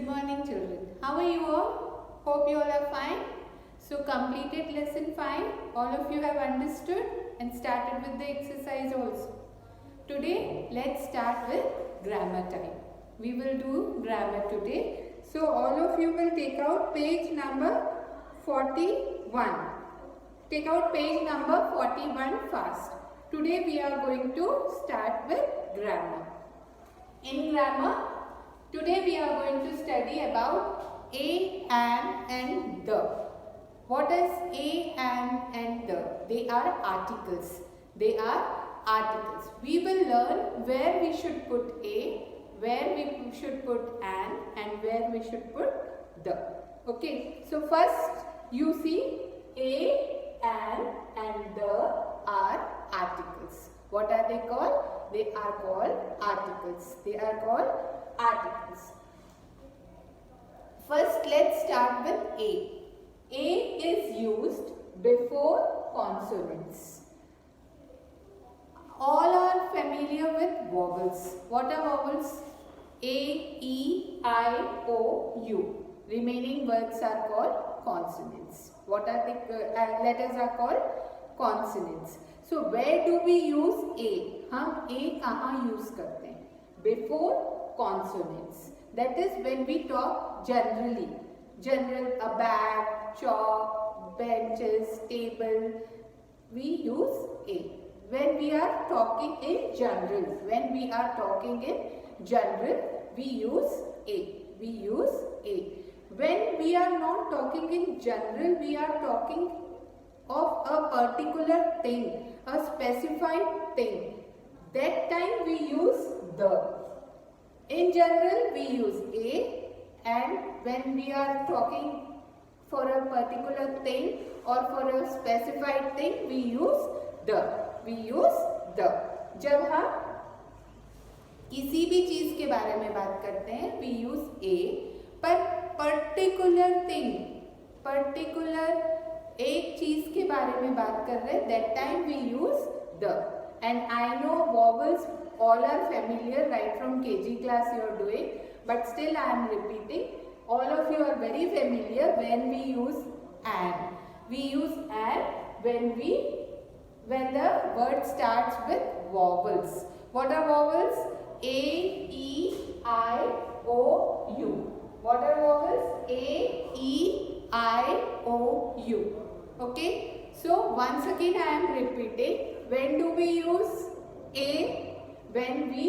Good morning children. How are you all? Hope you all are fine. So completed lesson 5. All of you have understood and started with the exercise also. Today let's start with grammar time. We will do grammar today. So all of you will take out page number 41. Take out page number 41 fast. Today we are going to start with grammar. In grammar, today we are going to study about a, and the. What is a, and the? They are articles. They are articles. We will learn where we should put a, where we should put and where we should put the. Okay. So first you see a, and the are articles. What are they called? They are called articles. They are called articles. First, let's start with A. A is used before consonants. All are familiar with vowels. What are vowels? A, E, I, O, U. Remaining words are called consonants. What are the letters are called? Consonants. So where do we use A? हम A कहाँ use करते हैं? Before consonants. That is when we talk generally. General, a bag, chalk, benches, table. We use A. When we are talking in general. When we are talking in general, we use A. We use A. When we are not talking in general, we are talking of a particular thing, a specified thing. That time we use the. In general we use a, and when we are talking for a particular thing or for a specified thing we use the. We use the. जब हम किसी भी चीज के बारे में बात करते हैं we use a, पर particular thing, particular एक चीज के बारे में बात कर रहे हैं, that time we use the. And I know vowels all are familiar right from KG class you are doing, but still I am repeating. All of you are very familiar when we use and. We use and when the word starts with vowels. What are vowels? A, E, I, O, U. What are vowels? A, E, I, O, U. Okay. So once again I am repeating. When do we use A? When we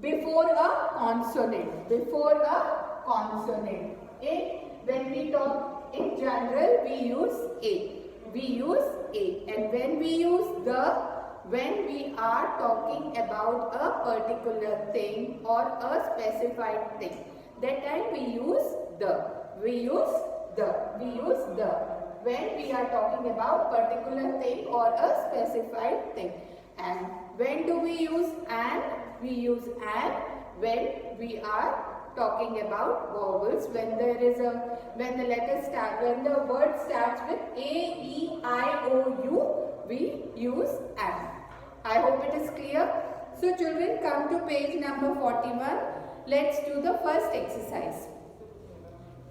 before a consonant. Before a consonant. A. When we talk in general we use A. We use A. And when we use the, when we are talking about a particular thing or a specified thing, that time we use the. We use the. We use the. When we are talking about particular thing or a specified thing. And when do we use and? We use and when we are talking about vowels. When there is a, when the letter start, when the word starts with A, E, I, O, U, we use and. I hope it is clear. So children, come to page number 41. Let's do the first exercise.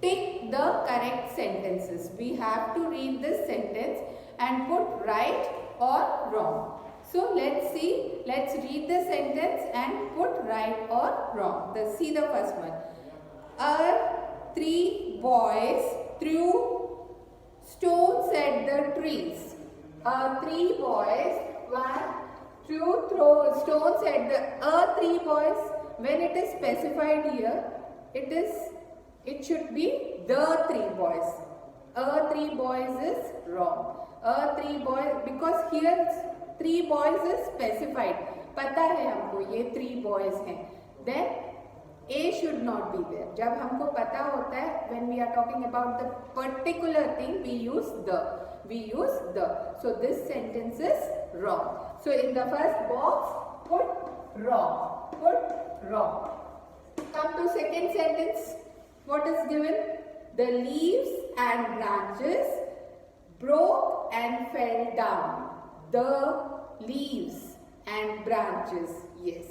Tick the correct sentences. We have to read this sentence and put right or wrong. So let's see. Let's read the sentence and put right or wrong. See the first one. Three boys threw stones at the trees. Three boys throw stones at the three boys. When it is specified here, it should be the three boys. Three boys is wrong. Three boys, because here three boys is specified. पता है हमको ये three boys हैं. Then A should not be there. जब हमको पता होता है, when we are talking about the particular thing, we use the. We use the. So this sentence is wrong. So in the first box, put wrong. Put wrong. Come to second sentence. What is given? The leaves and branches broke and fell down. The leaves and branches. Yes.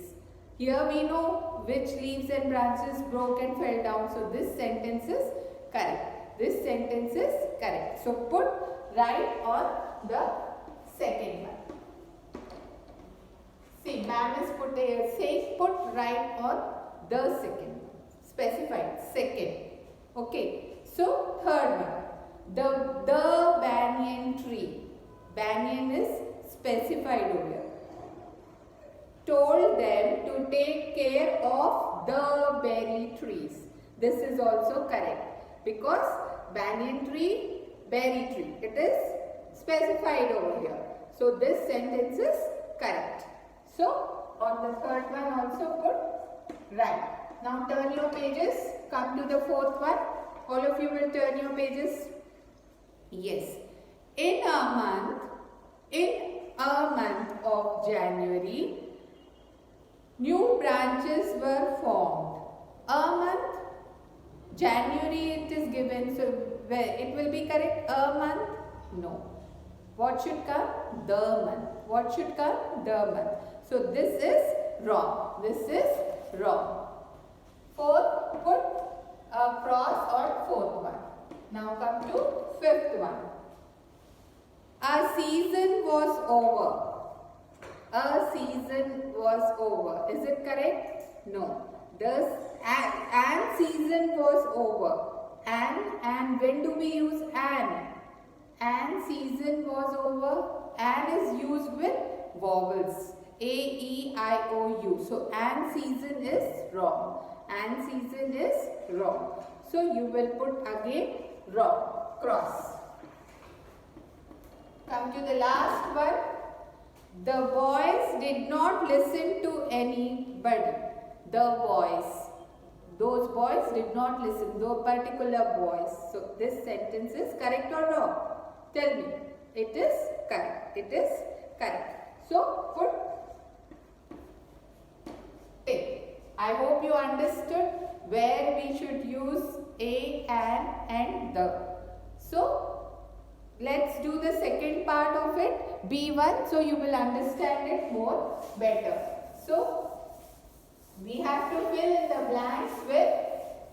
Here we know which leaves and branches broke and fell down. So this sentence is correct. This sentence is correct. So put right on the second one. See, ma'am is saying put right on the second one. Specified second. Okay. So third one. The banyan tree. Banyan is specified over here. Told them to take care of the berry trees. This is also correct because banyan tree, berry tree. It is specified over here. So this sentence is correct. So on the third one also put right. Now turn your pages. Come to the fourth one. All of you will turn your pages. Yes. In a month of January, new branches were formed. A month, January it is given, so it will be correct. A month? No. What should come? The month. What should come? The month. So this is wrong. This is wrong. Fourth, put a cross on fourth one. Now come to fifth one. A season was over. A season was over. Is it correct? No. Thus, an season was over. And when do we use an? An season was over. An is used with vowels. A, E, I, O, U. So, an season is wrong. An season is wrong. So, you will put again wrong. Cross. Come to the last one. The boys did not listen to anybody. The boys. Those boys did not listen. Those particular boys. So, this sentence is correct or wrong? Tell me. It is correct. It is correct. So, put A. I hope you understood where we should use a, an and the. So, let's do the second part of it, B1, so you will understand it more better. So, we have to fill in the blanks with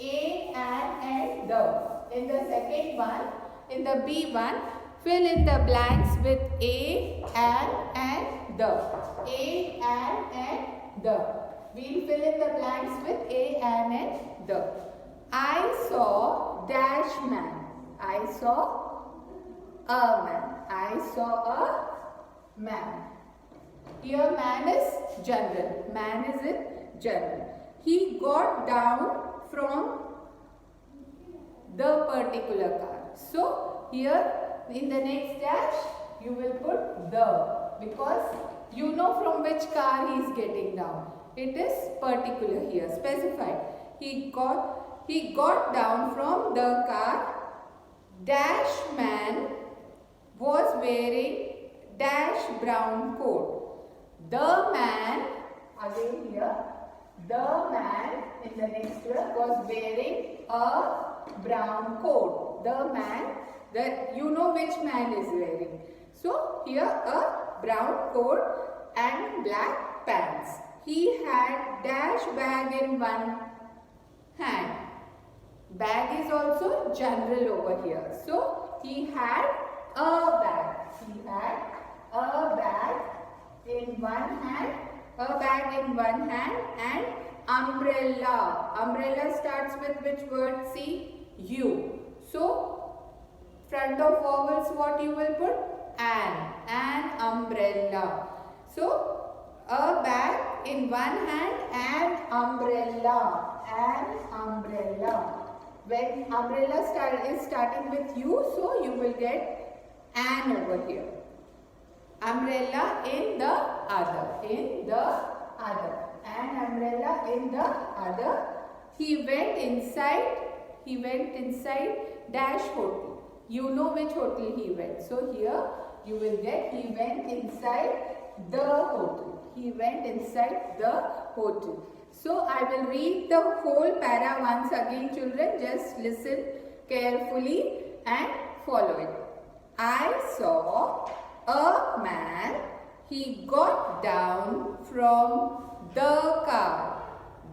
a, an and the. In the second one, in the B1, fill in the blanks with a, an and the. A, an and the. We'll fill in the blanks with a, an and the. I saw dash man. I saw a man. I saw a man. Here man is general. Man is in general. He got down from the particular car. So here in the next dash you will put the, because you know from which car he is getting down. It is particular here, specified. He got down from the car. Dash man was wearing dash brown coat. The man, again here, the man in the next one was wearing a brown coat. The man, that you know which man is wearing. So here a brown coat and black pants. He had dash bag in one hand. Bag is also general over here. So he had a bag. He had a bag in one hand. A bag in one hand and umbrella. Umbrella starts with which word? See, U. So front of vowels what you will put? An umbrella. So a bag in one hand and umbrella. An umbrella. When umbrella is starting with U, so you will get an over here. Umbrella in the other. In the other. An umbrella in the other. He went inside dash hotel. You know which hotel he went. So here you will get he went inside the hotel. He went inside the hotel. So I will read the whole para once again, children. Just listen carefully and follow it. I saw a man. He got down from the car.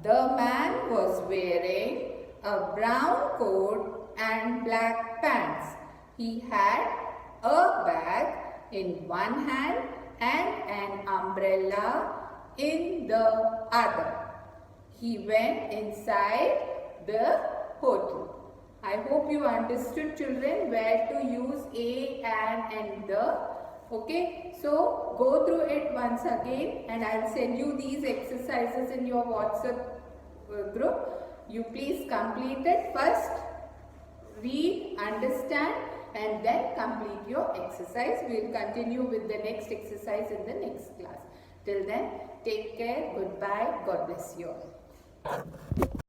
The man was wearing a brown coat and black pants. He had a bag in one hand and an umbrella in the other. He went inside the hotel. I hope you understood, children, where to use a, and the. Okay, so go through it once again and I will send you these exercises in your WhatsApp group. You please complete it. First, read, understand and then complete your exercise. We will continue with the next exercise in the next class. Till then, take care. Goodbye. God bless you all.